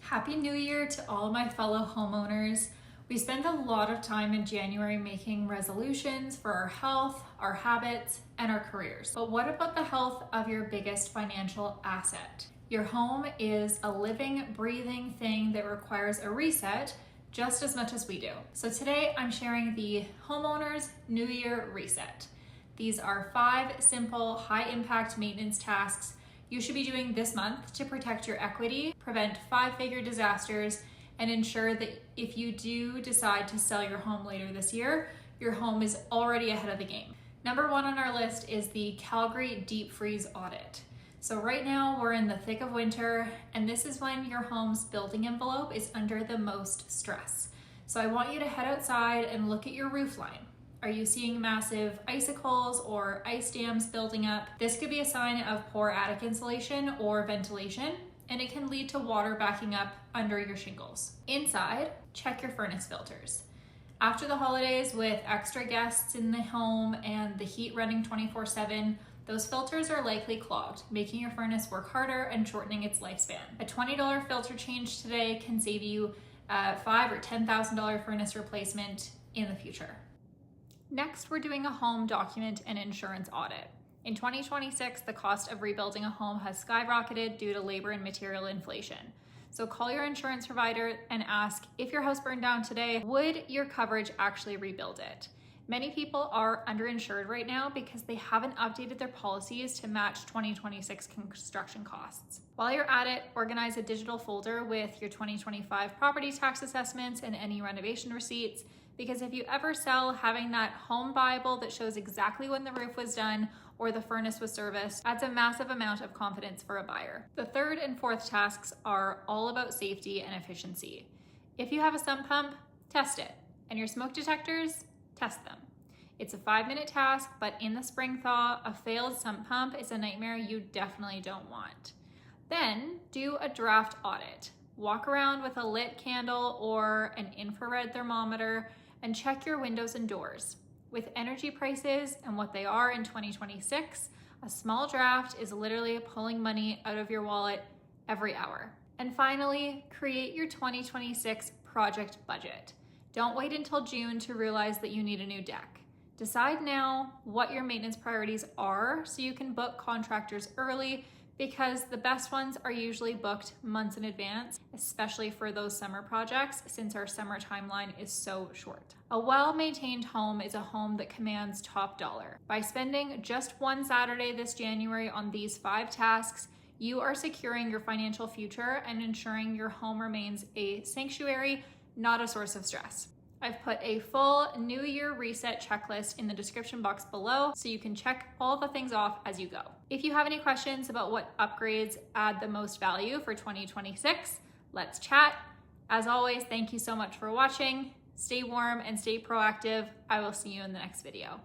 Happy New Year to all my fellow homeowners. We spend a lot of time in January making resolutions for our health, our habits, and our careers. But what about the health of your biggest financial asset? Your home is a living, breathing thing that requires a reset just as much as we do. So today I'm sharing the Homeowner's New Year Reset. These are 5 simple, high-impact maintenance tasks you should be doing this month to protect your equity, prevent 5-figure disasters, and ensure that if you do decide to sell your home later this year, your home is already ahead of the game. Number 1 on our list is the Calgary Deep Freeze Audit. So right now we're in the thick of winter, and this is when your home's building envelope is under the most stress. So I want you to head outside and look at your roof line. Are you seeing massive icicles or ice dams building up? This could be a sign of poor attic insulation or ventilation, and it can lead to water backing up under your shingles. Inside, check your furnace filters. After the holidays, with extra guests in the home and the heat running 24/7, those filters are likely clogged, making your furnace work harder and shortening its lifespan. A $20 filter change today can save you a $5,000 or $10,000 furnace replacement in the future. Next, we're doing a home document and insurance audit. In 2026, the cost of rebuilding a home has skyrocketed due to labor and material inflation. So call your insurance provider and ask, if your house burned down today, would your coverage actually rebuild it? Many people are underinsured right now because they haven't updated their policies to match 2026 construction costs. While you're at it, organize a digital folder with your 2025 property tax assessments and any renovation receipts, because if you ever sell, having that home Bible that shows exactly when the roof was done or the furnace was serviced adds a massive amount of confidence for a buyer. The 3rd and 4th tasks are all about safety and efficiency. If you have a sump pump, test it. And your smoke detectors, test them. It's a 5-minute task, but in the spring thaw, a failed sump pump is a nightmare you definitely don't want. Then do a draft audit. Walk around with a lit candle or an infrared thermometer and check your windows and doors. With energy prices and what they are in 2026, a small draft is literally pulling money out of your wallet every hour. And finally, create your 2026 project budget. Don't wait until June to realize that you need a new deck. Decide now what your maintenance priorities are so you can book contractors early, because the best ones are usually booked months in advance, especially for those summer projects, since our summer timeline is so short. A well-maintained home is a home that commands top dollar. By spending just one Saturday this January on these 5 tasks, you are securing your financial future and ensuring your home remains a sanctuary, not a source of stress. I've put a full New Year reset checklist in the description box below so you can check all the things off as you go. If you have any questions about what upgrades add the most value for 2026, let's chat. As always, thank you so much for watching. Stay warm and stay proactive. I will see you in the next video.